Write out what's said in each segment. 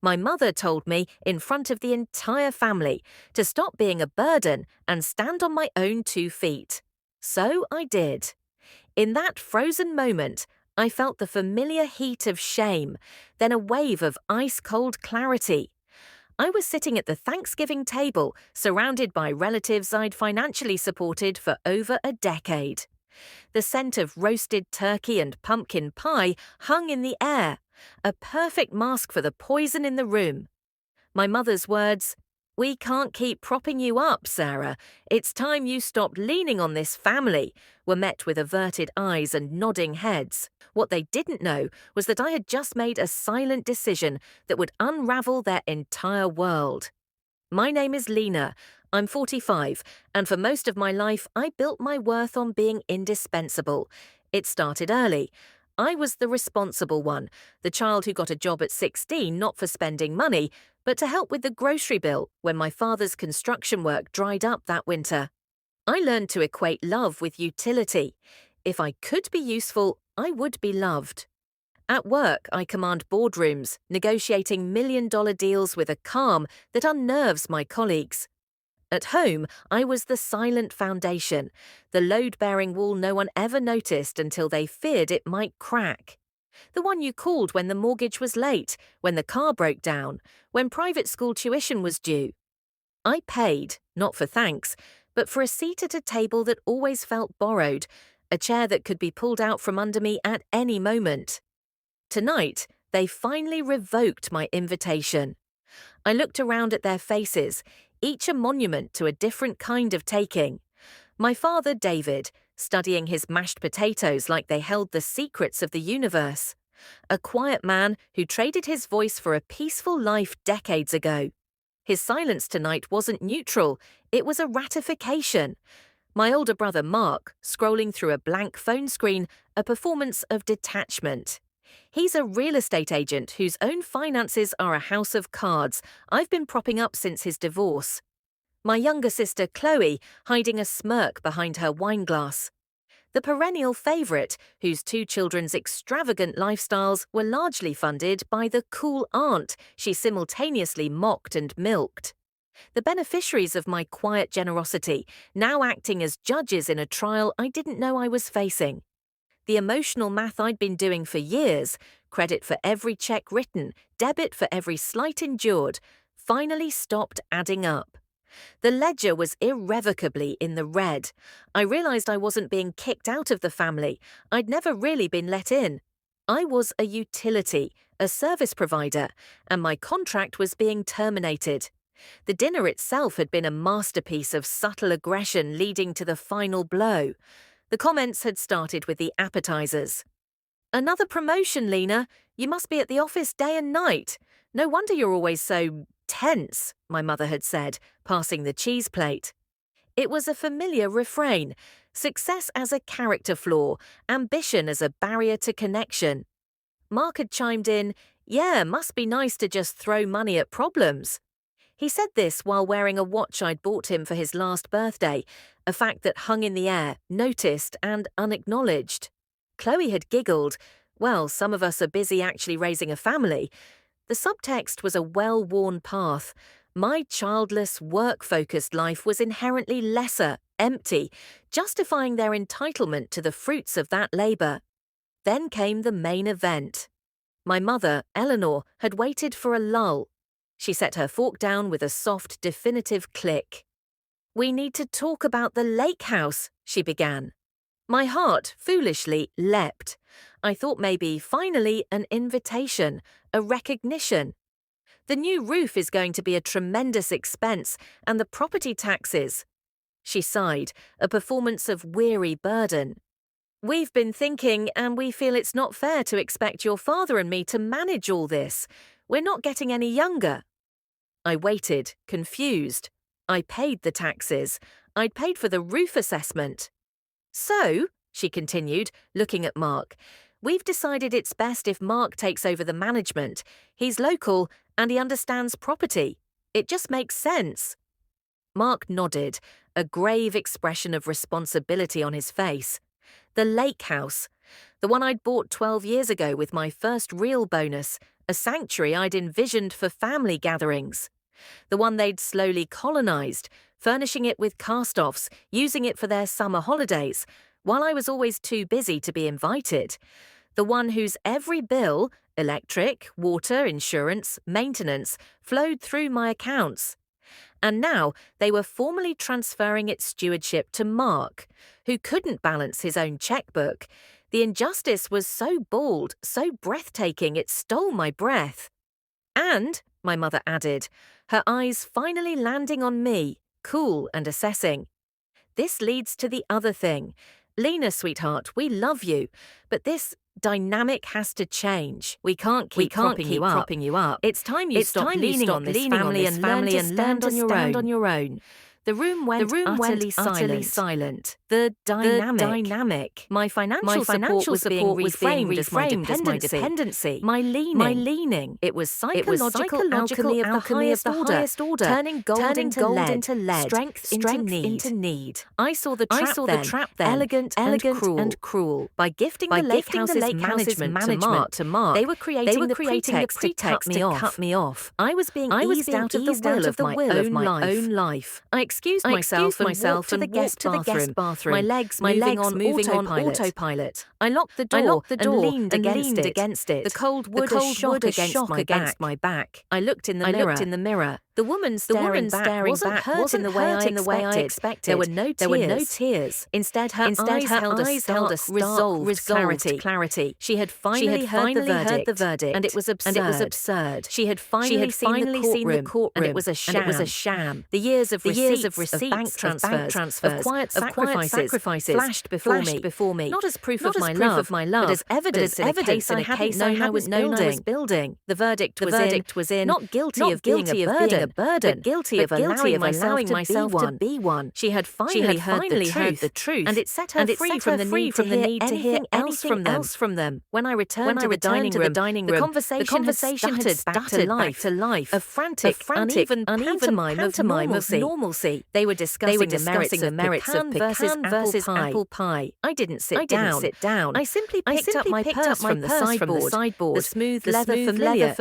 My mother told me in front of the entire family to stop being a burden and stand on my own 2 feet. So I did. In that frozen moment, I felt the familiar heat of shame, then a wave of ice-cold clarity. I was sitting at the Thanksgiving table, surrounded by relatives I'd financially supported for over a decade. The scent of roasted turkey and pumpkin pie hung in the air, a perfect mask for the poison in the room. My mother's words, "We can't keep propping you up, Sarah. It's time you stopped leaning on this family," were met with averted eyes and nodding heads. What they didn't know was that I had just made a silent decision that would unravel their entire world. My name is Lena. I'm 45, and for most of my life, I built my worth on being indispensable. It started early. I was the responsible one, the child who got a job at 16 not for spending money, but to help with the grocery bill when my father's construction work dried up that winter. I learned to equate love with utility. If I could be useful, I would be loved. At work, I command boardrooms, negotiating million-dollar deals with a calm that unnerves my colleagues. At home, I was the silent foundation, the load-bearing wall no one ever noticed until they feared it might crack. The one you called when the mortgage was late, when the car broke down, when private school tuition was due. I paid, not for thanks, but for a seat at a table that always felt borrowed, a chair that could be pulled out from under me at any moment. Tonight, they finally revoked my invitation. I looked around at their faces, each a monument to a different kind of taking. My father, David, studying his mashed potatoes like they held the secrets of the universe. A quiet man who traded his voice for a peaceful life decades ago. His silence tonight wasn't neutral, it was a ratification. My older brother, Mark, scrolling through a blank phone screen, a performance of detachment. He's a real estate agent whose own finances are a house of cards I've been propping up since his divorce. My younger sister Chloe hiding a smirk behind her wine glass. The perennial favourite, whose 2 children's extravagant lifestyles were largely funded by the cool aunt she simultaneously mocked and milked. The beneficiaries of my quiet generosity, now acting as judges in a trial I didn't know I was facing. The emotional math I'd been doing for years, credit for every check written, debit for every slight endured, finally stopped adding up. The ledger was irrevocably in the red. I realized I wasn't being kicked out of the family. I'd never really been let in. I was a utility, a service provider, and my contract was being terminated. The dinner itself had been a masterpiece of subtle aggression leading to the final blow. The comments had started with the appetizers. "Another promotion, Lena. You must be at the office day and night. No wonder you're always so tense," my mother had said, passing the cheese plate. It was a familiar refrain. Success as a character flaw, ambition as a barrier to connection. Mark had chimed in, "Yeah, must be nice to just throw money at problems." He said this while wearing a watch I'd bought him for his last birthday, a fact that hung in the air, noticed and unacknowledged. Chloe had giggled, "Well, some of us are busy actually raising a family." The subtext was a well-worn path. My childless, work-focused life was inherently lesser, empty, justifying their entitlement to the fruits of that labour. Then came the main event. My mother, Eleanor, had waited for a lull. She set her fork down with a soft, definitive click. "We need to talk about the lake house," she began. My heart, foolishly, leapt. I thought maybe, finally, an invitation, a recognition. "The new roof is going to be a tremendous expense, and the property taxes." She sighed, a performance of weary burden. "We've been thinking, and we feel it's not fair to expect your father and me to manage all this. We're not getting any younger." I waited, confused. I paid the taxes. I'd paid for the roof assessment. "So," she continued, looking at Mark, "we've decided it's best if Mark takes over the management. He's local, and he understands property. It just makes sense." Mark nodded, a grave expression of responsibility on his face. The lake house, the one I'd bought 12 years ago with my first real bonus, a sanctuary I'd envisioned for family gatherings. The one they'd slowly colonized, furnishing it with cast-offs, using it for their summer holidays, while I was always too busy to be invited. The one whose every bill, electric, water, insurance, maintenance, flowed through my accounts. And now they were formally transferring its stewardship to Mark, who couldn't balance his own checkbook. The injustice was so bald, so breathtaking, it stole my breath. And, my mother added, her eyes finally landing on me, cool and assessing. This leads to the other thing. Lena, sweetheart, we love you, but this dynamic has to change. We can't keep propping you up. It's time you stop leaning on this family and learn to stand on your own. The room went utterly silent. The dynamic. My financial support was being reframed as my dependency. My leaning. It was psychological alchemy of the highest order, turning gold into lead, strength into need. I saw the trap then, elegant and cruel. By gifting the lake house's management to Mark, they were creating the pretext to cut me off. I was being eased out of the will of my own life. I excused myself and walked to the guest bathroom. My legs moving on autopilot. I locked the door and leaned against it. The cold wood a shock against my back. I looked in the mirror. The woman staring back wasn't hurt in the way I expected. There were no tears. Instead, her eyes held a stark, resolved clarity. She had finally heard the verdict, and it was absurd. She had finally seen the courtroom, and it was a sham. The years of receipts, of bank transfers, of quiet sacrifices flashed before me, not as proof of my love, but as evidence in a case I hadn't known I was building. The verdict was in, not guilty of being a burden, but guilty of allowing myself to be one. She had finally heard the truth, and it set her free from the need to hear anything else from them. When I returned to the dining room, the conversation had stuttered back to life, a frantic, uneven pantomime of normalcy. They were discussing the merits of pecan versus apple pie. I didn't sit down. I simply picked up my purse from the sideboard, the smooth leather familiar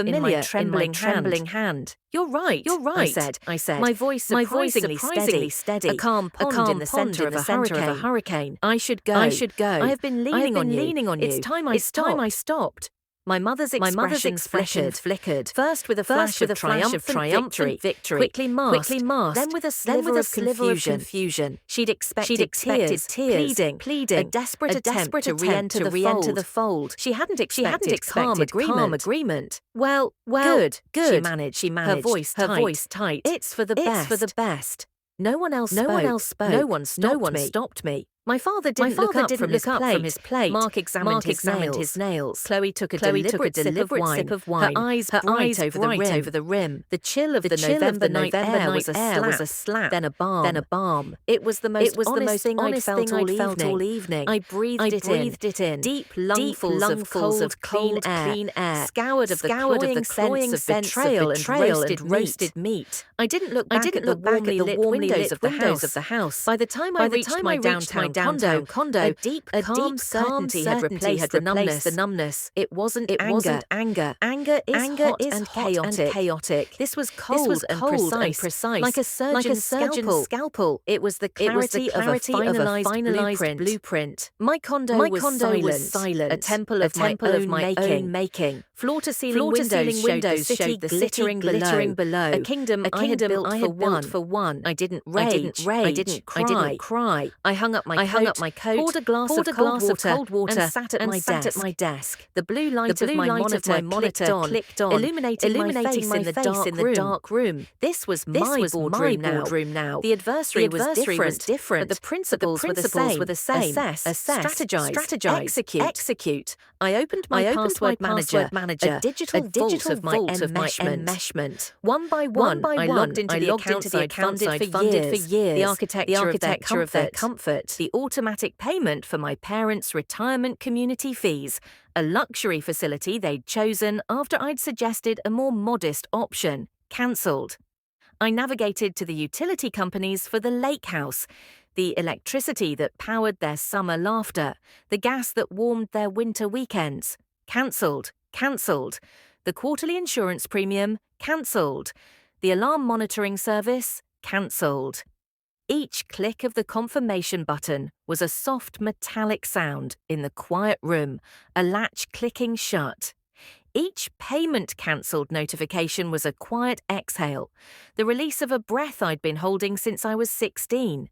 in my trembling hand. You're right, I said. My voice surprisingly steady. A calm pond in the centre of a hurricane. I should go. I have been leaning on you. It's time I stopped. My mother's expression flickered, first with a flash of triumphant victory, quickly masked, then with a sliver of confusion. She'd expected tears, pleading, a desperate attempt to re-enter the fold. She hadn't expected calm agreement. Well, good. She managed. Her voice tight. It's for the best. No one else spoke. No one stopped me. My father didn't look up from his plate. Mark examined his nails. Chloe took a deliberate sip of wine. Her eyes bright over the rim. The chill of the November night air was a slap, then a balm. It was the most honest thing I'd felt all evening. I breathed it in. Deep lungfuls of cold, clean air, scoured of the cloying sense of betrayal and roasted meat. I didn't look back at the warmly lit windows of the house. By the time I reached my downtown condo, a deep calm certainty had replaced the numbness. It wasn't anger. Anger is hot and chaotic. This was cold and precise, like a surgeon's scalpel. It was the clarity of a finalized blueprint. My condo was silent, a temple of my own making. Floor-to-ceiling windows showed the city glittering below. A kingdom I had built for one. I didn't rage. I didn't cry. I hung up my coat, poured a glass of cold water, and sat at my desk. The blue light of my monitor clicked on, illuminating my face in the dark room. This was my boardroom now. The adversary was different, but the principles were the same. Assess, strategize, execute. I opened my password manager, a digital vault of my enmeshment. One by one, I logged into the accounts I'd funded for years. The architecture of their comfort. The automatic payment for my parents' retirement community fees. A luxury facility they'd chosen after I'd suggested a more modest option. Cancelled. I navigated to the utility companies for the lake house. The electricity that powered their summer laughter, the gas that warmed their winter weekends. Cancelled. The quarterly insurance premium, cancelled. The alarm monitoring service, cancelled. Each click of the confirmation button was a soft metallic sound in the quiet room, a latch clicking shut. Each payment cancelled notification was a quiet exhale, the release of a breath I'd been holding since I was 16.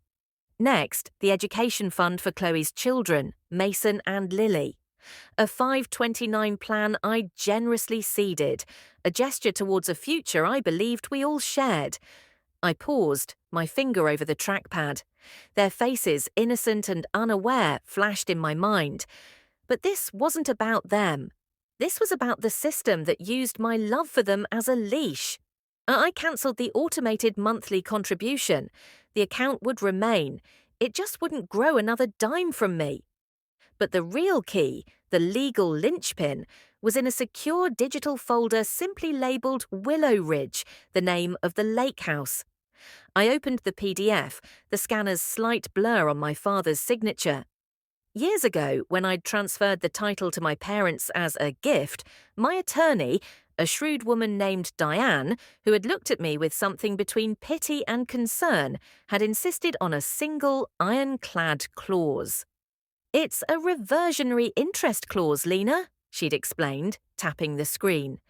Next, the education fund for Chloe's children, Mason and Lily. A 529 plan I generously seeded, a gesture towards a future I believed we all shared. I paused, my finger over the trackpad. Their faces, innocent and unaware, flashed in my mind. But this wasn't about them. This was about the system that used my love for them as a leash. I cancelled the automated monthly contribution. The account would remain. It just wouldn't grow another dime from me. But the real key, the legal linchpin, was in a secure digital folder simply labelled Willow Ridge, the name of the lake house. I opened the PDF, the scanner's slight blur on my father's signature. Years ago, when I'd transferred the title to my parents as a gift, my attorney, a shrewd woman named Diane, who had looked at me with something between pity and concern, had insisted on a single ironclad clause. "It's a reversionary interest clause, Lena," she'd explained, tapping the screen.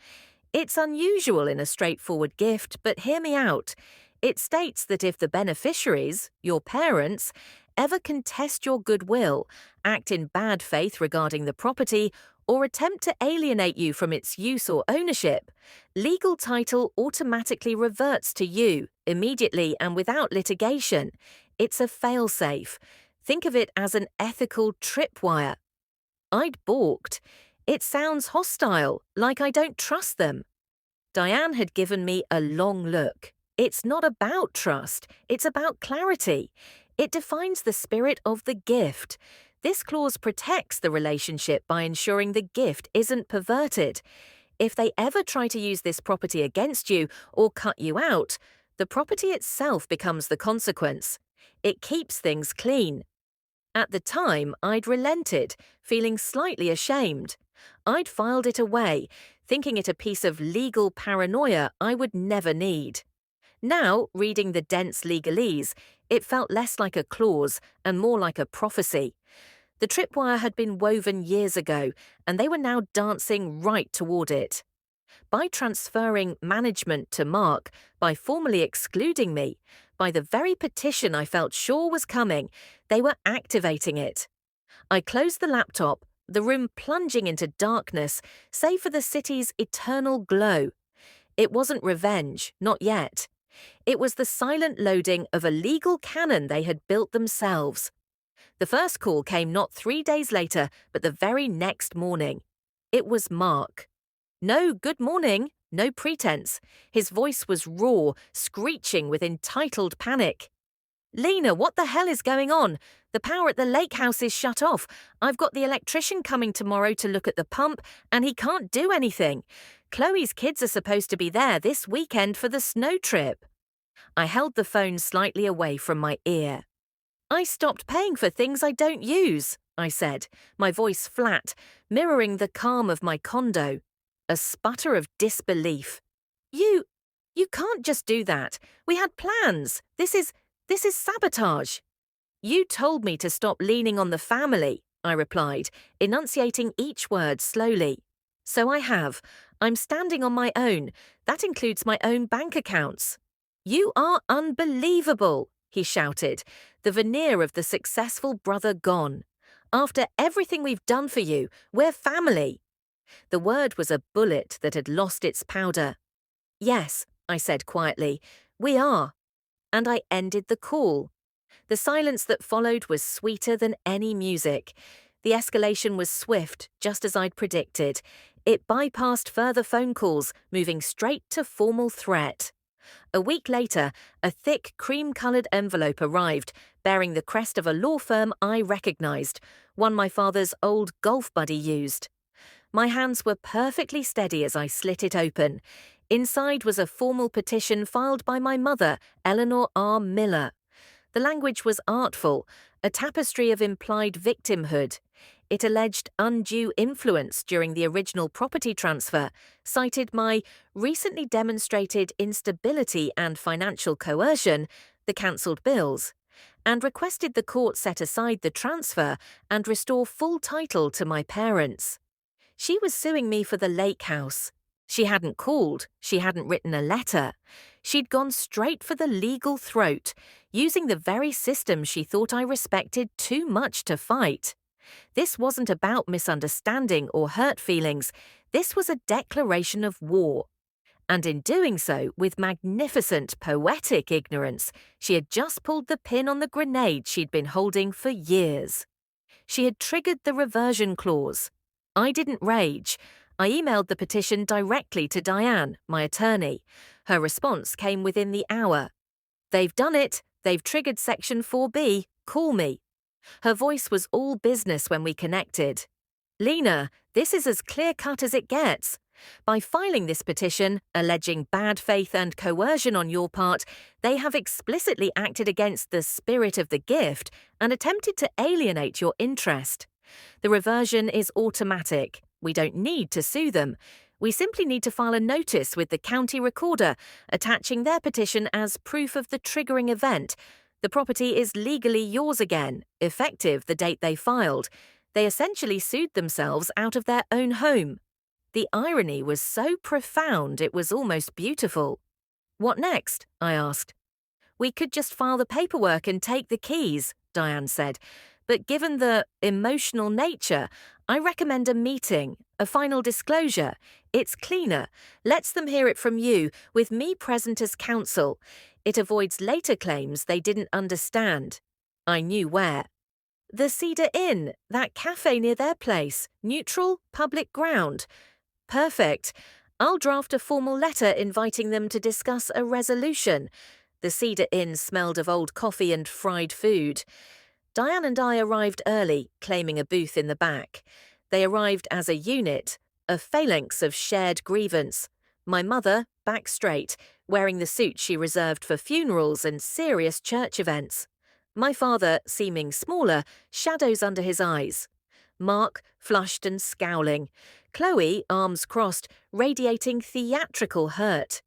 "It's unusual in a straightforward gift, but hear me out. It states that if the beneficiaries, your parents, ever contest your goodwill, act in bad faith regarding the property, or attempt to alienate you from its use or ownership, legal title automatically reverts to you, immediately and without litigation. It's a fail-safe. Think of it as an ethical tripwire." I'd balked. It sounds hostile, like I don't trust them. Diane had given me a long look. It's not about trust, it's about clarity. It defines the spirit of the gift. This clause protects the relationship by ensuring the gift isn't perverted. If they ever try to use this property against you or cut you out, the property itself becomes the consequence. It keeps things clean. At the time, I'd relented, feeling slightly ashamed. I'd filed it away, thinking it a piece of legal paranoia I would never need. Now, reading the dense legalese, it felt less like a clause and more like a prophecy. The tripwire had been woven years ago, and they were now dancing right toward it. By transferring management to Mark, by formally excluding me, by the very petition I felt sure was coming, they were activating it. I closed the laptop, the room plunging into darkness, save for the city's eternal glow. It wasn't revenge, not yet. It was the silent loading of a legal cannon they had built themselves. The first call came not 3 days later, but the very next morning. It was Mark. No good morning, no pretense. His voice was raw, screeching with entitled panic. "Lena, what the hell is going on? The power at the lake house is shut off. I've got the electrician coming tomorrow to look at the pump, and he can't do anything. Chloe's kids are supposed to be there this weekend for the snow trip." I held the phone slightly away from my ear. "I stopped paying for things I don't use," I said, my voice flat, mirroring the calm of my condo. A sputter of disbelief. You can't just do that. We had plans. This is sabotage." "You told me to stop leaning on the family," I replied, enunciating each word slowly. "So I have. I'm standing on my own. That includes my own bank accounts." "You are unbelievable," he shouted, the veneer of the successful brother gone. "After everything we've done for you, we're family." The word was a bullet that had lost its powder. "Yes," I said quietly, "we are." And I ended the call. The silence that followed was sweeter than any music. The escalation was swift, just as I'd predicted. It bypassed further phone calls, moving straight to formal threat. A week later, a thick cream-coloured envelope arrived, bearing the crest of a law firm I recognised, one my father's old golf buddy used. My hands were perfectly steady as I slit it open. Inside was a formal petition filed by my mother, Eleanor R. Miller. The language was artful, a tapestry of implied victimhood. It alleged undue influence during the original property transfer, cited my recently demonstrated instability and financial coercion, the cancelled bills, and requested the court set aside the transfer and restore full title to my parents. She was suing me for the lake house. She hadn't called, she hadn't written a letter. She'd gone straight for the legal throat, using the very system she thought I respected too much to fight. This wasn't about misunderstanding or hurt feelings. This was a declaration of war. And in doing so, with magnificent, poetic ignorance, she had just pulled the pin on the grenade she'd been holding for years. She had triggered the reversion clause. I didn't rage. I emailed the petition directly to Diane, my attorney. Her response came within the hour. "They've done it. They've triggered Section 4B. Call me." Her voice was all business when we connected. "Lena, this is as clear-cut as it gets. By filing this petition, alleging bad faith and coercion on your part, they have explicitly acted against the spirit of the gift and attempted to alienate your interest. The reversion is automatic. We don't need to sue them. We simply need to file a notice with the county recorder, attaching their petition as proof of the triggering event. The property is legally yours again, effective the date they filed. They essentially sued themselves out of their own home." The irony was so profound it was almost beautiful. "What next?" I asked. "We could just file the paperwork and take the keys," Diane said. "But given the emotional nature, I recommend a meeting, a final disclosure. It's cleaner, lets them hear it from you, with me present as counsel. It avoids later claims they didn't understand." I knew where. "The Cedar Inn, that cafe near their place, neutral, public ground." "Perfect. I'll draft a formal letter inviting them to discuss a resolution." The Cedar Inn smelled of old coffee and fried food. Diane and I arrived early, claiming a booth in the back. They arrived as a unit, a phalanx of shared grievance. My mother, back straight, wearing the suit she reserved for funerals and serious church events. My father, seeming smaller, shadows under his eyes. Mark, flushed and scowling. Chloe, arms crossed, radiating theatrical hurt.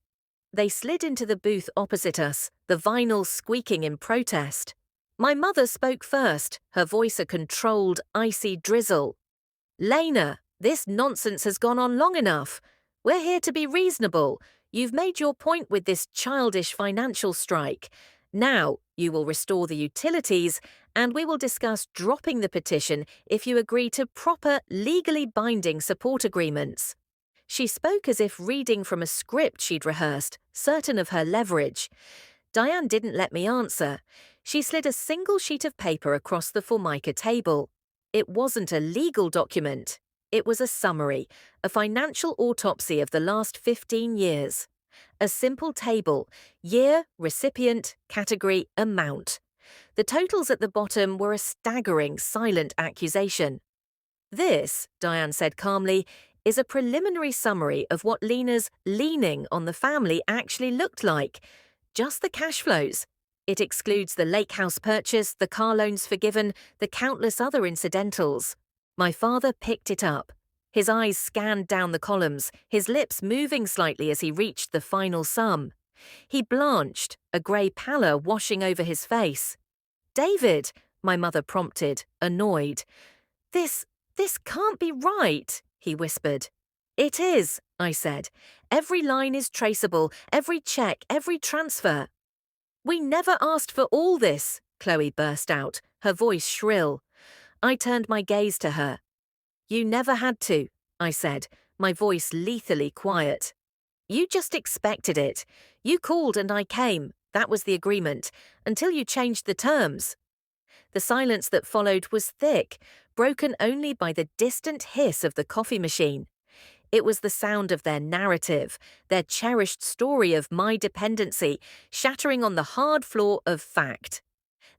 They slid into the booth opposite us, the vinyl squeaking in protest. My mother spoke first, her voice a controlled, icy drizzle. "Lena, this nonsense has gone on long enough. We're here to be reasonable. You've made your point with this childish financial strike. Now, you will restore the utilities, and we will discuss dropping the petition if you agree to proper, legally binding support agreements." She spoke as if reading from a script she'd rehearsed, certain of her leverage. Diane didn't let me answer. She slid a single sheet of paper across the Formica table. It wasn't a legal document. It was a summary, a financial autopsy of the last 15 years. A simple table, year, recipient, category, amount. The totals at the bottom were a staggering, silent accusation. "This," Diane said calmly, "is a preliminary summary of what Lena's leaning on the family actually looked like. Just the cash flows. It excludes the lake house purchase, the car loans forgiven, the countless other incidentals." My father picked it up. His eyes scanned down the columns, his lips moving slightly as he reached the final sum. He blanched, a grey pallor washing over his face. "David," my mother prompted, annoyed. This can't be right," he whispered. "It is," I said. "Every line is traceable, every check, every transfer." "We never asked for all this," Chloe burst out, her voice shrill. I turned my gaze to her. "You never had to," I said, my voice lethally quiet. "You just expected it. You called and I came. That was the agreement, until you changed the terms." The silence that followed was thick, broken only by the distant hiss of the coffee machine. It was the sound of their narrative, their cherished story of my dependency, shattering on the hard floor of fact.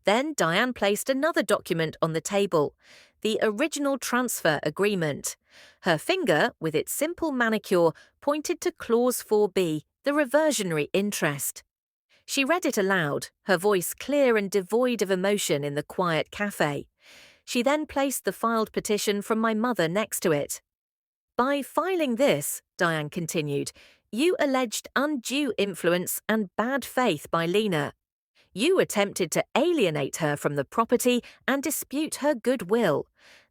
Then Diane placed another document on the table, the original transfer agreement. Her finger, with its simple manicure, pointed to Clause 4B, the reversionary interest. She read it aloud, her voice clear and devoid of emotion in the quiet cafe. She then placed the filed petition from my mother next to it. By filing this, Diane continued, you alleged undue influence and bad faith by Lena. You attempted to alienate her from the property and dispute her goodwill.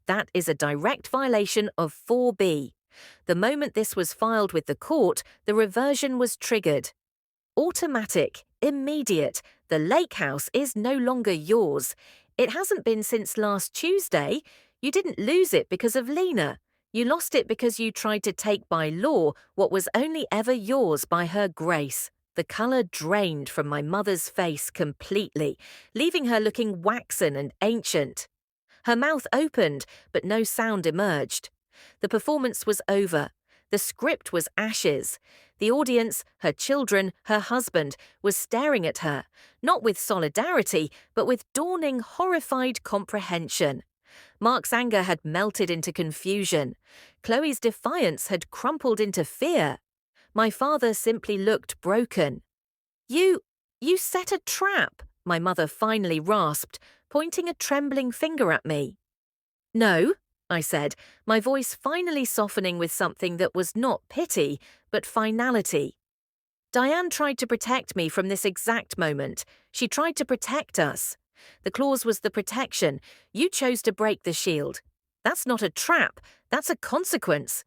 That is a direct violation of 4B. The moment this was filed with the court, the reversion was triggered. Automatic, immediate, the lake house is no longer yours. It hasn't been since last Tuesday. You didn't lose it because of Lena. You lost it because you tried to take by law what was only ever yours by her grace. The colour drained from my mother's face completely, leaving her looking waxen and ancient. Her mouth opened, but no sound emerged. The performance was over. The script was ashes. The audience, her children, her husband, was staring at her, not with solidarity, but with dawning, horrified comprehension. Mark's anger had melted into confusion. Chloe's defiance had crumpled into fear. My father simply looked broken. You set a trap, my mother finally rasped, pointing a trembling finger at me. No, I said, my voice finally softening with something that was not pity, but finality. Diane tried to protect me from this exact moment. She tried to protect us. The clause was the protection. You chose to break the shield. That's not a trap. That's a consequence.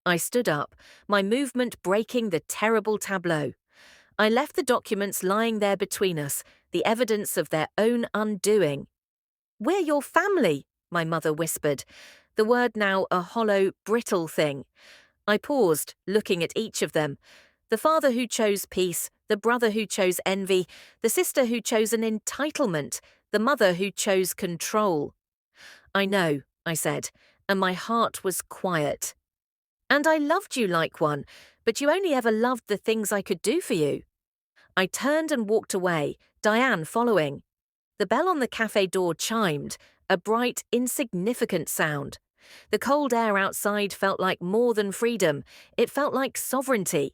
I stood up, my movement breaking the terrible tableau. I left the documents lying there between us, the evidence of their own undoing. We're your family, my mother whispered, the word now a hollow, brittle thing. I paused, looking at each of them. The father who chose peace, the brother who chose envy, the sister who chose an entitlement, the mother who chose control. I know, I said, and my heart was quiet. And I loved you like one, but you only ever loved the things I could do for you. I turned and walked away, Diane following. The bell on the cafe door chimed, a bright, insignificant sound. The cold air outside felt like more than freedom. It felt like sovereignty.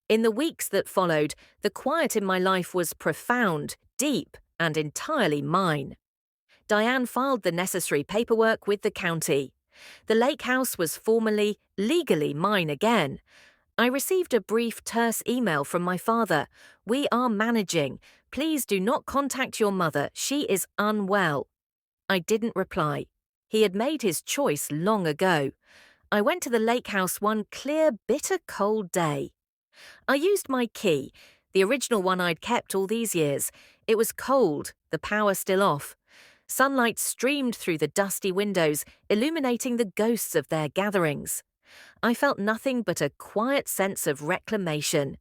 In the weeks that followed, the quiet in my life was profound, deep, and entirely mine. Diane filed the necessary paperwork with the county. The lake house was formally, legally mine again. I received a brief, terse email from my father. We are managing. Please do not contact your mother. She is unwell. I didn't reply. He had made his choice long ago. I went to the lake house one clear, bitter cold day. I used my key, the original one I'd kept all these years. It was cold, the power still off. Sunlight streamed through the dusty windows, illuminating the ghosts of their gatherings. I felt nothing but a quiet sense of reclamation.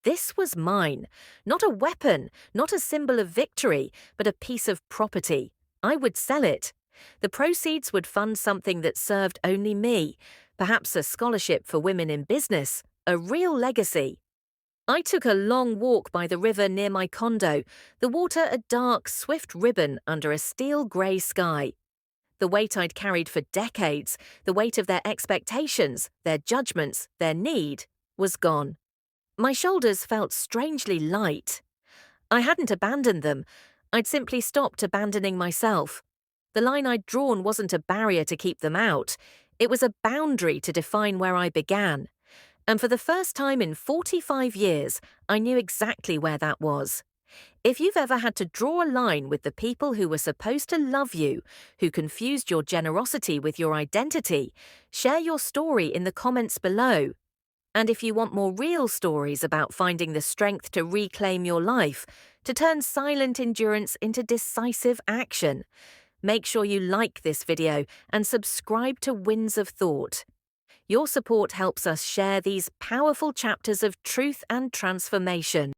This was mine, not a weapon, not a symbol of victory, but a piece of property. I would sell it. The proceeds would fund something that served only me, perhaps a scholarship for women in business, a real legacy. I took a long walk by the river near my condo, the water a dark, swift ribbon under a steel grey sky. The weight I'd carried for decades, the weight of their expectations, their judgments, their need, was gone. My shoulders felt strangely light. I hadn't abandoned them. I'd simply stopped abandoning myself. The line I'd drawn wasn't a barrier to keep them out. It was a boundary to define where I began. And for the first time in 45 years, I knew exactly where that was. If you've ever had to draw a line with the people who were supposed to love you, who confused your generosity with your identity, share your story in the comments below. And if you want more real stories about finding the strength to reclaim your life, to turn silent endurance into decisive action, make sure you like this video and subscribe to Winds of Thought. Your support helps us share these powerful chapters of truth and transformation.